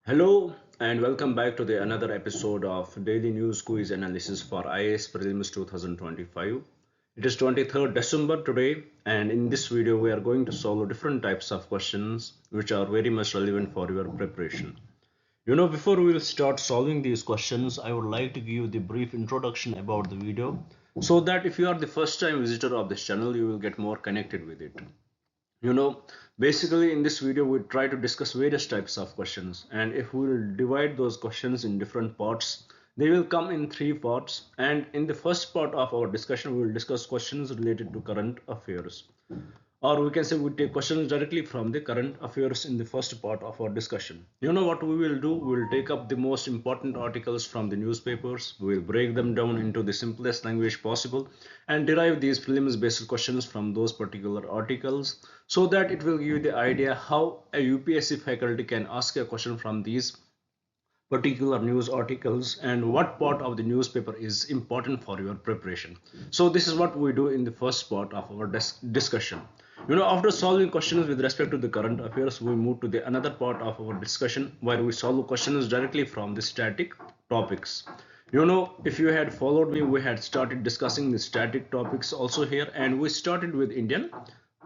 Hello and welcome back to the another episode of Daily News Quiz Analysis for IAS Prelims 2025. It is 23rd December today, and in this video we are going to solve different types of questions which are very much relevant for your preparation. Before we will start solving these questions, I would like to give you the brief introduction about the video so that if you are the first time visitor of this channel, you will get more connected with it. you know Basically in this video we try to discuss various types of questions, and if we will divide those questions in different parts, they will come in three parts. And in the first part of our discussion we will discuss questions related to current affairs, or we can say we take questions directly from the current affairs in the first part of our discussion. What we will do, we will take up the most important articles from the newspapers, we will break them down into the simplest language possible and derive these prelims based questions from those particular articles, so that it will give you the idea how a UPSC faculty can ask a question from these particular news articles and what part of the newspaper is important for your preparation. So this is what we do in the first part of our discussion. After solving questions with respect to the current affairs, we move to the another part of our discussion where we solve questions directly from the static topics. If you had followed me, we had started discussing the static topics also here, and we started with Indian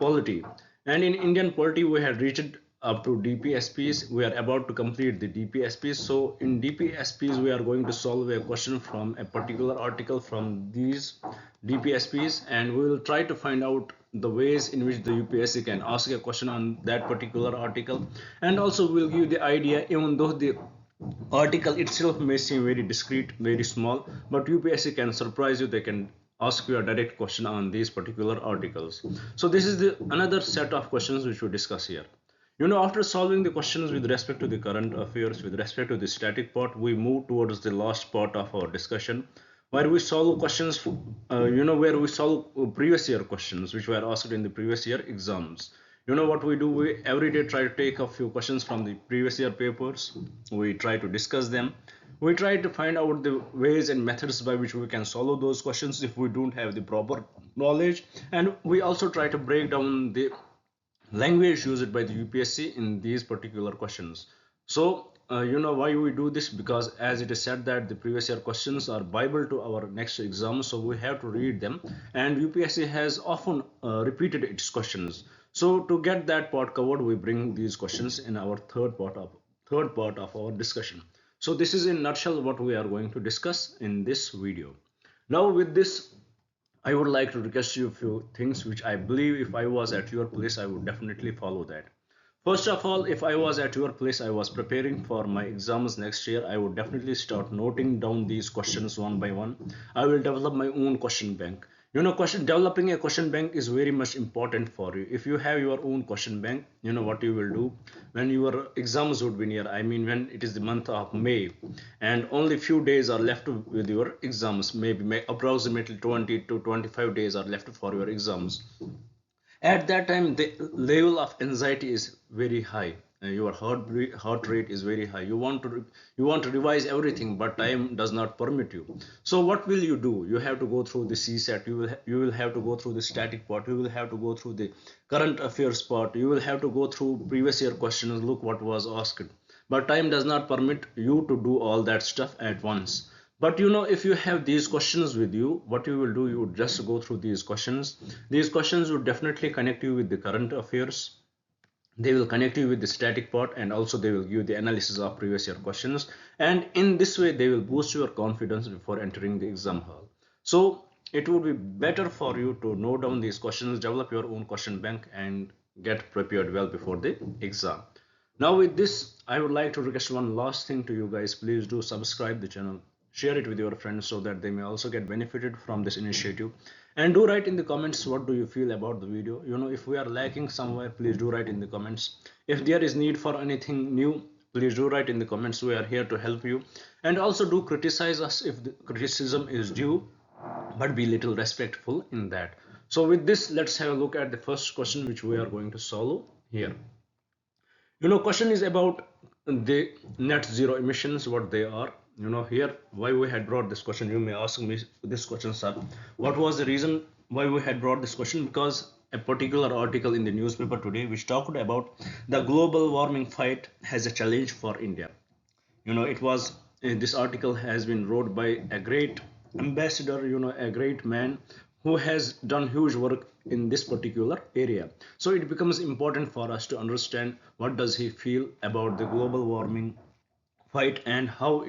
polity. And in Indian polity, we had reached up to DPSPs. We are about to complete the DPSPs. So in DPSPs, we are going to solve a question from a particular article from these DPSPs, and we will try to find out the ways in which the UPSC can ask a question on that particular article. And also we'll give the idea, even though the article itself may seem very discreet, very small, but UPSC can surprise you. They can ask you a direct question on these particular articles. So this is the another set of questions which we discuss here. After solving the questions with respect to the current affairs, with respect to the static part, we move towards the last part of our discussion, where we solve questions, where we solve previous year questions which were asked in the previous year exams. What we do, we every day try to take a few questions from the previous year papers, we try to discuss them, we try to find out the ways and methods by which we can solve those questions if we don't have the proper knowledge, and we also try to break down the language used by the UPSC in these particular questions. So why we do this, because as it is said that the previous year questions are bible to our next exam, so we have to read them, and UPSC has often repeated its questions. So to get that part covered, we bring these questions in our third part of our discussion. So this is in nutshell what we are going to discuss in this video. Now with this, I would like to request you a few things which I believe if I was at your place, I would definitely follow that. First of all, if I was at your place, I was preparing for my exams next year, I would definitely start noting down these questions one by one. I will develop my own question bank. Developing a question bank is very much important for you. If you have your own question bank, what you will do when your exams would be near. I mean, when it is the month of May and only few days are left with your exams, maybe approximately 20 to 25 days are left for your exams. At that time the level of anxiety is very high, your heart rate is very high, you want to revise everything, but time does not permit you. So what will you do? You have to go through the CSAT, you will have to go through the static part, you will have to go through the current affairs part, you will have to go through previous year questions, look what was asked, but time does not permit you to do all that stuff at once. But if you have these questions with you, what you will do, you would just go through these questions. These questions would definitely connect you with the current affairs, they will connect you with the static part, and also they will give the analysis of previous year questions, and in this way they will boost your confidence before entering the exam hall. So it would be better for you to note down these questions, develop your own question bank, and get prepared well before the exam. Now with this, I would like to request one last thing to you guys. Please do subscribe the channel, share it with your friends so that they may also get benefited from this initiative, and do write in the comments what do you feel about the video. If we are lacking somewhere, please do write in the comments. If there is need for anything new, please do write in the comments. We are here to help you, and also do criticize us if the criticism is due, but be little respectful in that. So with this, let's have a look at the first question which we are going to solve here. Question is about the net zero emissions, what they are. Here why we had brought this question, you may ask me this question, sir, what was the reason why we had brought this question? Because a particular article in the newspaper today which talked about the global warming fight has a challenge for India. It was this article has been wrote by a great ambassador, a great man who has done huge work in this particular area. So it becomes important for us to understand what does he feel about the global warming fight, and how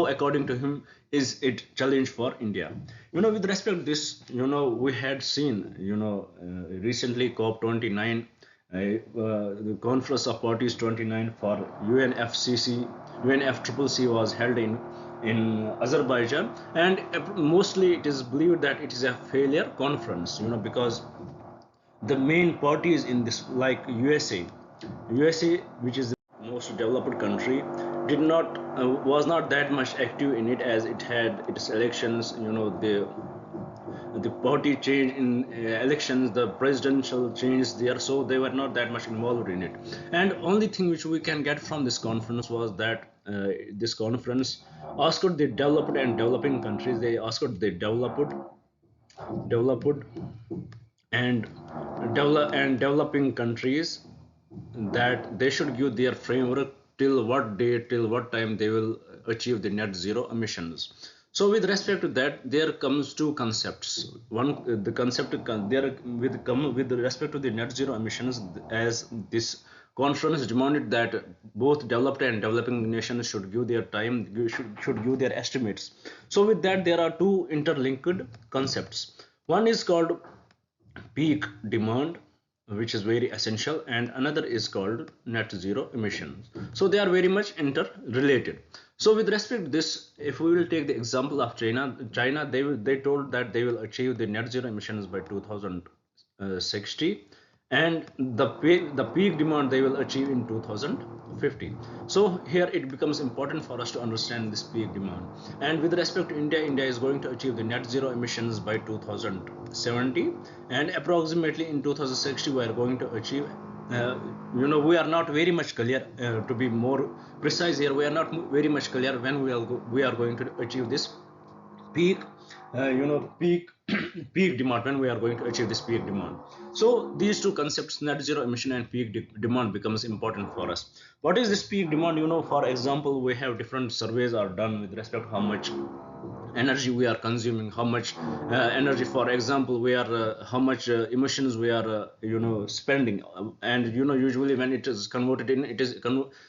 according to him is it challenge for India. With respect to this, we had seen, recently COP 29, the conference of parties 29 for UNFCCC was held in Azerbaijan, and mostly it is believed that it is a failure conference, because the main parties in this, like USA, which is the most developed country, did not was not that much active in it, as it had its elections. The party change in elections, the presidential change there, so they were not that much involved in it. And only thing which we can get from this conference was that this conference asked the developed and developing countries, they asked the developed and developing countries that they should give their framework till what date, till what time they will achieve the net zero emissions. So with respect to that, there comes two concepts. One, the concept there with respect to the net zero emissions, as this conference demanded that both developed and developing nations should give their time, should give their estimates. So with that, there are two interlinked concepts. One is called peak demand, which is very essential, and another is called net zero emissions. So they are very much interrelated. So with respect to this, if we will take the example of China, they told that they will achieve the net zero emissions by 2060, and the peak demand they will achieve in 2050. So here it becomes important for us to understand this peak demand. And with respect to India is going to achieve the net zero emissions by 2070, and approximately in 2060 we are going to achieve, we are not very much clear, to be more precise here, we are not very much clear when we are going to achieve this peak, peak peak demand, when we are going to achieve this peak demand. So these two concepts, net zero emission and peak demand, becomes important for us. What is this peak demand? For example, we have different surveys are done with respect to how much energy we are consuming, how much energy, for example, we are how much emissions we are spending, and usually when it is converted in,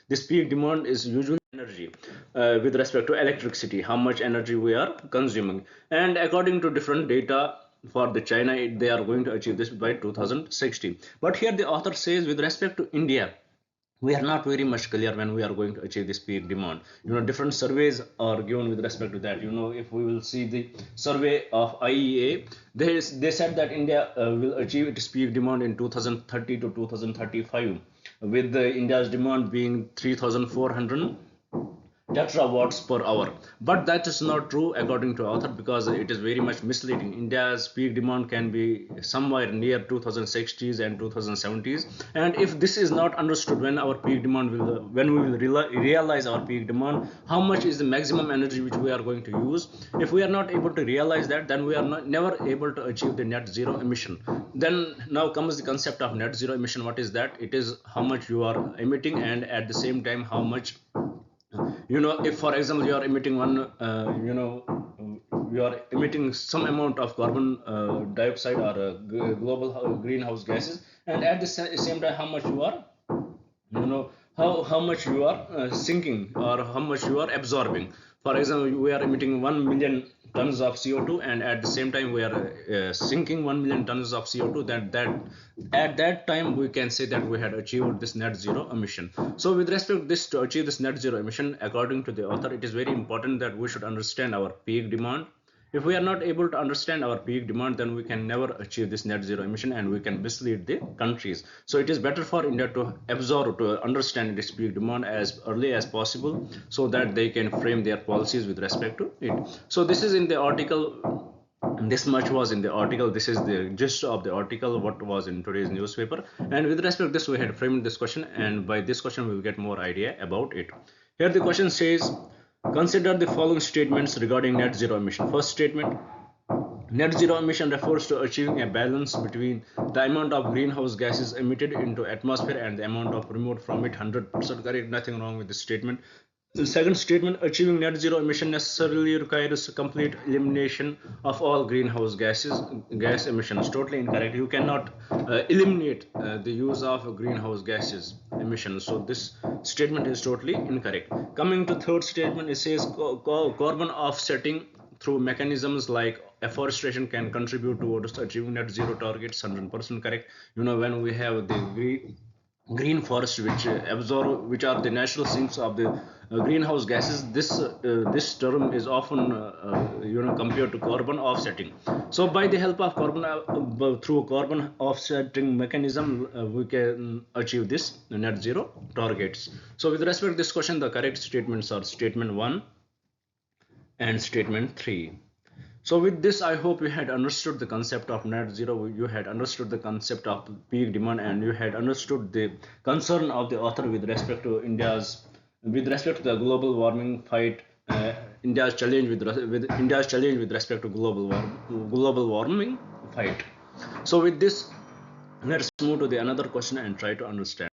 this peak demand is usually energy, with respect to electricity, how much energy we are consuming. And according to different data, for the China, they are going to achieve this by 2060. But here the author says, with respect to India, we are not very much clear when we are going to achieve this peak demand. Different surveys are given with respect to that. If we will see the survey of IEA, they said that India will achieve its peak demand in 2030 to 2035, with the India's demand being 3,400 tetrawatts per hour. But that is not true according to author, because it is very much misleading. India's peak demand can be somewhere near 2060s and 2070s, and if this is not understood, when our peak demand will when we will realize our peak demand, how much is the maximum energy which we are going to use, if we are not able to realize that, then we are never able to achieve the net zero emission. Then now comes the concept of net zero emission. What is that? It is how much you are emitting, and at the same time how much, if for example you are emitting you are emitting some amount of carbon dioxide, or global greenhouse gases, and at the same time how much you are, how much you are sinking, or how much you are absorbing. For example, we are emitting 1 million tons of CO2, and at the same time we are sinking 1 million tons of CO2. That at that time we can say that we had achieved this net zero emission. So with respect to this, to achieve this net zero emission, according to the author, it is very important that we should understand our peak demand. If we are not able to understand our peak demand, then we can never achieve this net zero emission, and we can mislead the countries. So it is better for India to absorb, to understand its peak demand as early as possible, so that they can frame their policies with respect to it. So this is in the article. This much was in the article. This is the gist of the article, what was in today's newspaper. And with respect to this, we had framed this question, and by this question we will get more idea about it. Here the question says, consider the following statements regarding net zero emission. First statement: net zero emission refers to achieving a balance between the amount of greenhouse gases emitted into atmosphere and the amount of removed from it. 100% correct, nothing wrong with this statement. The second statement, achieving net zero emission necessarily requires complete elimination of all gas emissions. Totally incorrect. You cannot eliminate the use of greenhouse gases emissions. So this statement is totally incorrect. Coming to third statement, it says carbon offsetting through mechanisms like afforestation can contribute towards achieving net zero targets. 100% correct. When we have the green forests which are the natural sinks of the greenhouse gases, this term is often compared to carbon offsetting. So by the help of through carbon offsetting mechanism, we can achieve this net zero targets. So with respect to this question, the correct statements are statement 1 and statement 3. So with this, I hope you had understood the concept of net zero, you had understood the concept of peak demand, and you had understood the concern of the author with respect to with respect to the global warming fight, India's challenge with respect to global warming fight. So with this, let's move to the another question and try to understand.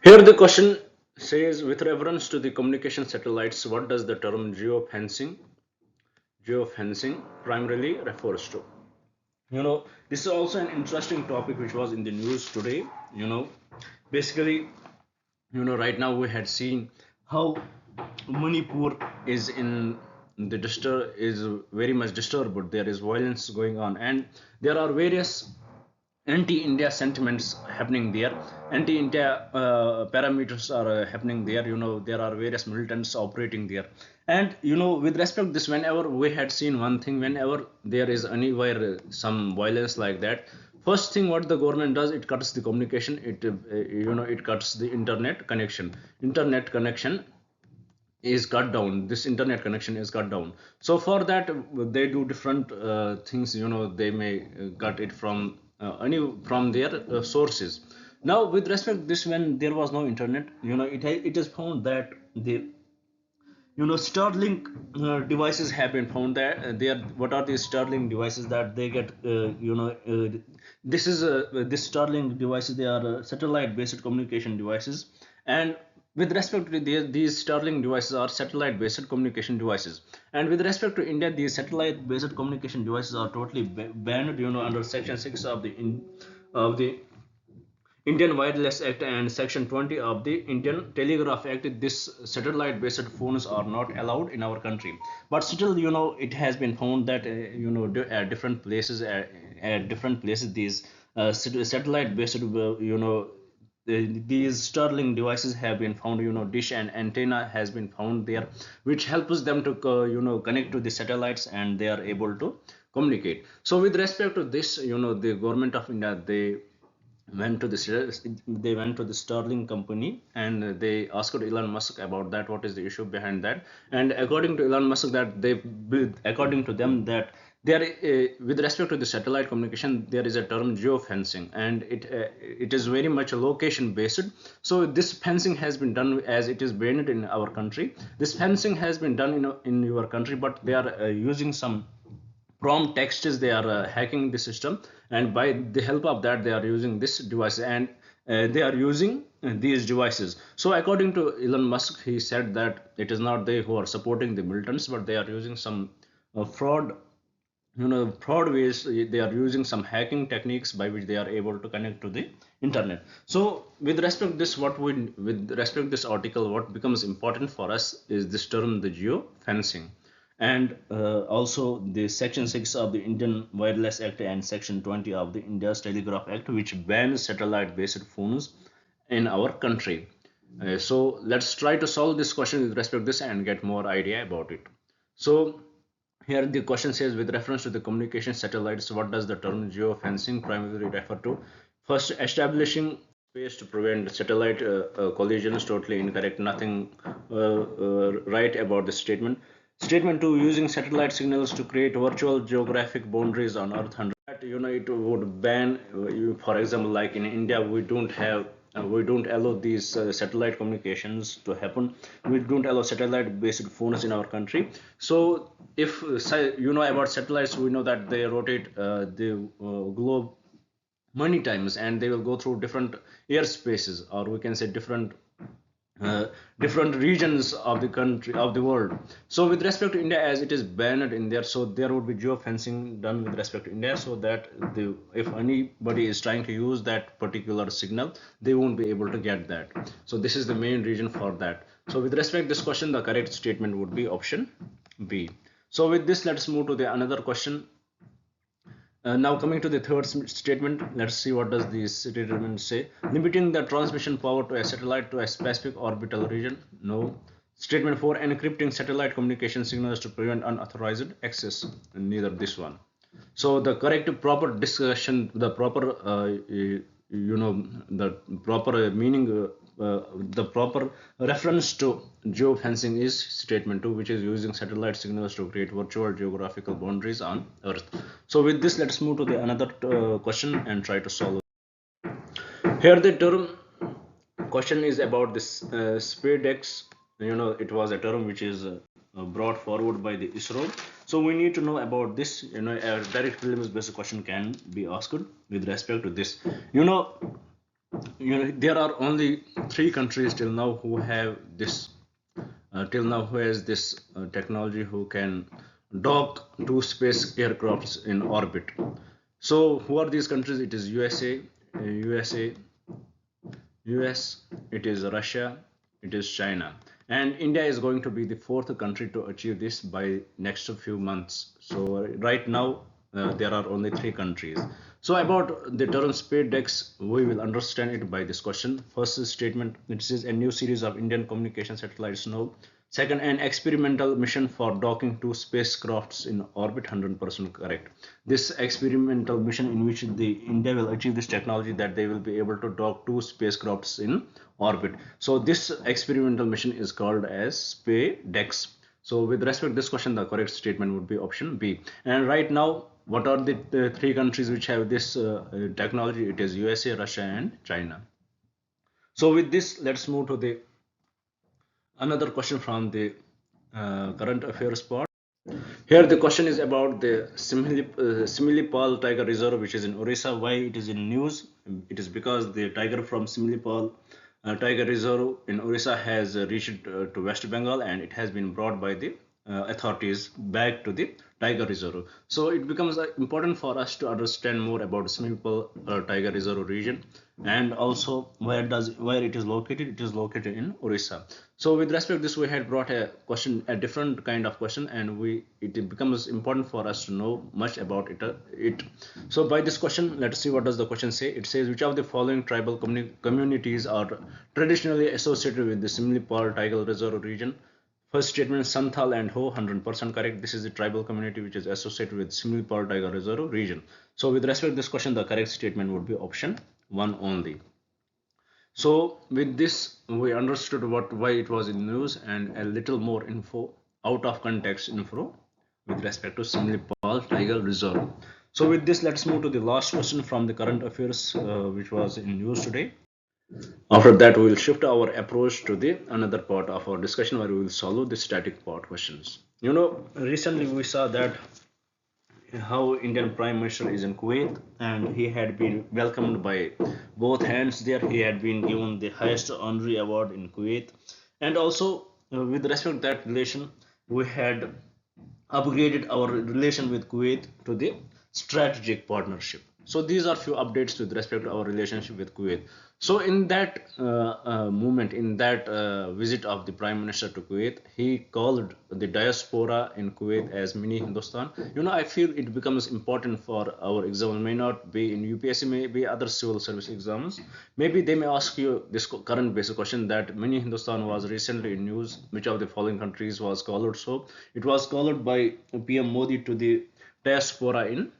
Here the question says, with reference to the communication satellites, what does the term geofencing primarily refers to? This is also an interesting topic which was in the news today. Basically, right now we had seen how Manipur is very much disturbed. There is violence going on, and there are various anti-India sentiments happening there. Anti-India parameters are happening there. There are various militants operating there, and with respect to this, whenever we had seen one thing, whenever there is anywhere some violence like that, first thing what the government does, it cuts the communication. It cuts the internet connection is cut down. This internet connection is cut down. So for that, they do different things. They may cut it from from their sources. Now with respect to this, when there was no internet, it is found that the Starlink devices have been found that they are, what are these Starlink devices that they get, this Starlink devices, they are satellite based communication devices. And with respect to these Starlink devices are satellite based communication devices, and with respect to India, these satellite based communication devices are totally banned, under section 6 of the Indian Wireless Act and Section 20 of the Indian Telegraph Act. This satellite-based phones are not allowed in our country. But still, it has been found that at different places, these satellite-based, these Starlink devices have been found. Dish and antenna has been found there, which helps them to connect to the satellites, and they are able to communicate. So with respect to this, the government of India, they went to the Sterling company, and they asked Elon Musk about that, what is the issue behind that. And according to Elon Musk, according to them, that there with respect to the satellite communication, there is a term geofencing, and it is very much location based. So this fencing has been done, as it is banned in our country. This fencing has been done in your country, but they are using some prompt text, is they are hacking the system, and by the help of that, they are using this device, and they are using these devices. So according to Elon Musk, he said that it is not they who are supporting the militants, but they are using some fraud ways. They are using some hacking techniques by which they are able to connect to the internet. So with respect to this, with respect to this article, what becomes important for us is this term, the geo fencing, and also the section 6 of the Indian Wireless Act and section 20 of the India's Telegraph Act, which bans satellite based phones in our country. So let's try to solve this question with respect to this and get more idea about it. So here the question says, with reference to the communication satellites, what does the term geofencing primarily refer to? First, establishing space to prevent satellite collisions. Totally incorrect. Nothing right about this statement. Statement 2, using satellite signals to create virtual geographic boundaries on Earth. That it would ban, for example, like in India, we don't allow these satellite communications to happen. We don't allow satellite based phones in our country. So if about satellites, we know that they rotate the globe many times, and they will go through different airspaces, or we can say different uh, different regions of the country of the world. So with respect to India, as it is banned in there, so there would be geofencing done with respect to India, so that if anybody is trying to use that particular signal, they won't be able to get that. So this is the main reason for that. So with respect to this question, the correct statement would be option B. So with this, let's move to the another question. Now coming to the third statement, let's see what does this statement say. Limiting the transmission power to a satellite to a specific orbital region. No. Statement 4, encrypting satellite communication signals to prevent unauthorized access. Neither this one. So the correct proper discussion, the proper the proper meaning, the proper reference to geofencing is statement 2, which is using satellite signals to create virtual geographical boundaries on Earth. So with this, let's move to the another question and try to solve. Here the term question is about this SpaceX. It was a term which is brought forward by the ISRO. So we need to know about this. A direct prelims based question can be asked with respect to this. There are only 3 countries till now who have this who has this technology, who can dock 2 space aircrafts in orbit. So who are these countries? It is US, it is Russia, it is China, and India is going to be the 4th country to achieve this by next few months. So right now there are only 3 countries. So about the term SpaceX, we will understand it by this question. First statement, it says a new series of Indian communication satellites now. Second, an experimental mission for docking 2 spacecrafts in orbit, 100% correct. This experimental mission in which the India will achieve this technology, that they will be able to dock 2 spacecrafts in orbit. So this experimental mission is called as SpaceX. So with respect to this question, the correct statement would be option B. And right now, what are the 3 countries which have this technology? It is USA, Russia, and China. So with this, let's move to the another question from the current affairs part. Here the question is about the Similipal Tiger Reserve, which is in Orissa. Why it is in news? It is because the tiger from Similipal Tiger Reserve in Orissa has reached to West Bengal, and it has been brought by the authorities back to the Tiger Reserve. So it becomes important for us to understand more about Similipal Tiger Reserve region, and also where it is located. It is located in Orissa. So with respect to this, we had brought a question, a different kind of question, and it becomes important for us to know much about it. So by this question, let's see what does the question say. It says, which of the following tribal communities are traditionally associated with the Similipal Tiger Reserve region? First statement, Santhal and Ho, 100% correct. This is the tribal community which is associated with Similipal Tiger Reserve region. So with respect to this question, the correct statement would be option 1 only. So with this, we understood why it was in news, and a little more info, out of context info, with respect to Similipal Tiger Reserve. So with this, let's move to the last question from the current affairs, which was in news today. After that, we will shift our approach to the another part of our discussion, where we will solve the static part questions. Recently we saw that how Indian Prime Minister is in Kuwait, and he had been welcomed by both hands there. He had been given the highest honorary award in Kuwait, and also with respect to that relation, we had upgraded our relation with Kuwait to the strategic partnership. So these are few updates with respect to our relationship with Kuwait. So in that moment, in that visit of the Prime Minister to Kuwait, he called the diaspora in Kuwait as mini Hindustan. I feel it becomes important for our exam. May not be in UPSC, may be other civil service exams. Maybe they may ask you this current basic question, that mini Hindustan was recently in news. Which of the following countries was called? So it was called by PM Modi to the diaspora in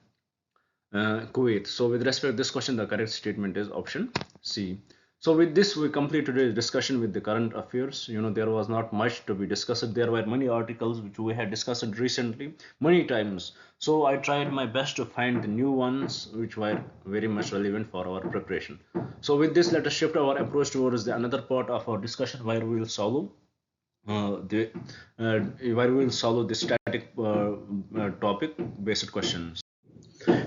Kuwait. So with respect to this question, the correct statement is option C. So with this, we complete today's discussion with the current affairs. There was not much to be discussed. There were many articles which we had discussed recently, many times. So I tried my best to find the new ones which were very much relevant for our preparation. So with this, let us shift our approach towards the another part of our discussion, where we will solve where we will solve the static topic based questions.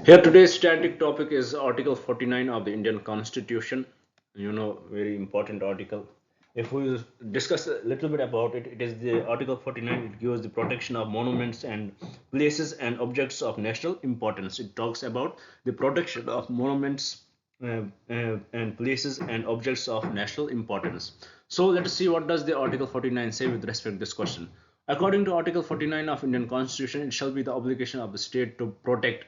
Here today's static topic is Article 49 of the Indian Constitution. Very important article. if we discuss a little bit about it, it is the Article 49. It gives the protection of monuments and places and objects of national importance. It talks about the protection of monuments and places and objects of national importance. So let us see what does the Article 49 say with respect to this question. According to Article 49 of Indian Constitution, it shall be the obligation of the state to protect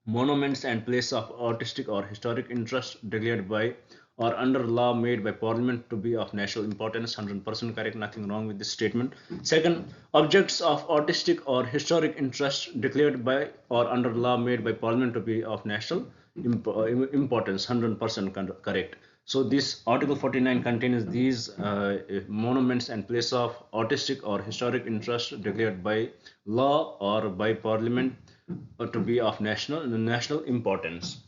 monuments and places of artistic or historic interest declared by or under law made by parliament to be of national importance. 100% correct, nothing wrong with this statement. Second, objects of artistic or historic interest declared by or under law made by parliament to be of national importance. 100% correct. So this Article 49 contains these monuments and places of artistic or historic interest declared by law or by parliament to be of national importance.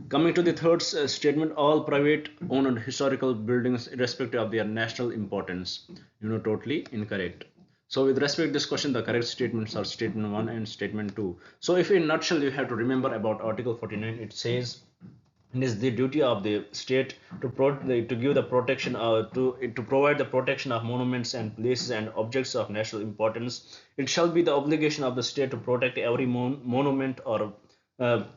Coming to the third statement, all private owned historical buildings, irrespective of their national importance, totally incorrect. So with respect to this question, the correct statements are statement 1 and statement 2. So if in a nutshell you have to remember about Article 49, it says it is the duty of the state to give the protection to provide the protection of monuments and places and objects of national importance. It shall be the obligation of the state to protect every monument or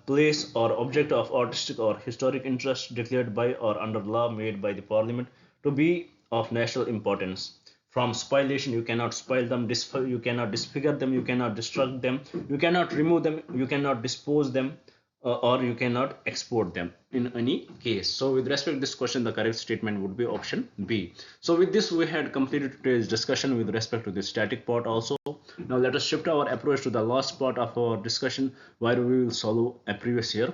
place or object of artistic or historic interest declared by or under law made by the parliament to be of national importance. From spoliation, you cannot spoil them, you cannot disfigure them, you cannot destruct them, you cannot remove them, you cannot dispose them, or you cannot export them in any case. So with respect to this question, the correct statement would be option B. So with this, we had completed today's discussion with respect to the static part also. Now let us shift our approach to the last part of our discussion, where we will solve a previous year.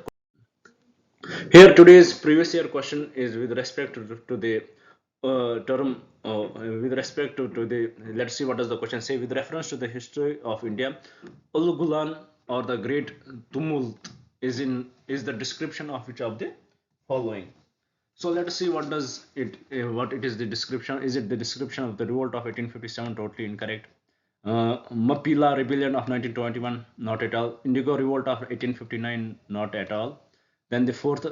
Here today's previous year question is with respect to the term with respect to the, let's see what does the question say. With reference to the history of India, Ulugulan or the Great Tumult is the description of which of the following. So let us see what does it what it is the description. Is it the description of the revolt of 1857? Totally incorrect. Mapila rebellion of 1921? Not at all. Indigo revolt of 1859? Not at all. Then the fourth,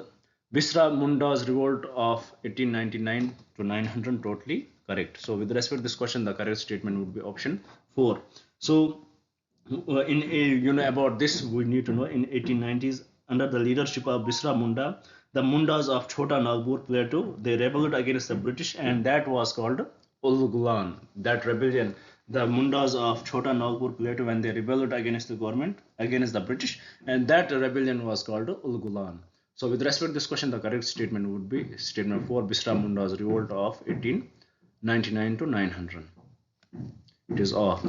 Bisra Munda's revolt of 1899 to 900? Totally correct. So with respect to this question, the correct statement would be option 4. So about this we need to know. In 1890s, under the leadership of Bisra Munda, the Mundas of Chota Nagpur Plateau, they rebelled against the British, and that was called Ulgulan. That rebellion, the Mundas of Chota Nagpur Plateau, when they rebelled against the government, against the British, and that rebellion was called Ulgulan. So with respect to this question, the correct statement would be statement 4, Bisra Munda's revolt of 1899 to 900. It is all.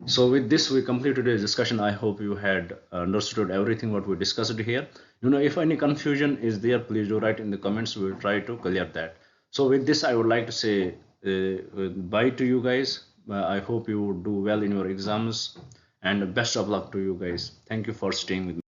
So with this, we complete today's discussion. I hope you had understood everything what we discussed here. If any confusion is there, please do write in the comments. We will try to clear that. So with this, I would like to say bye to you guys. I hope you do well in your exams, and best of luck to you guys. Thank you for staying with me.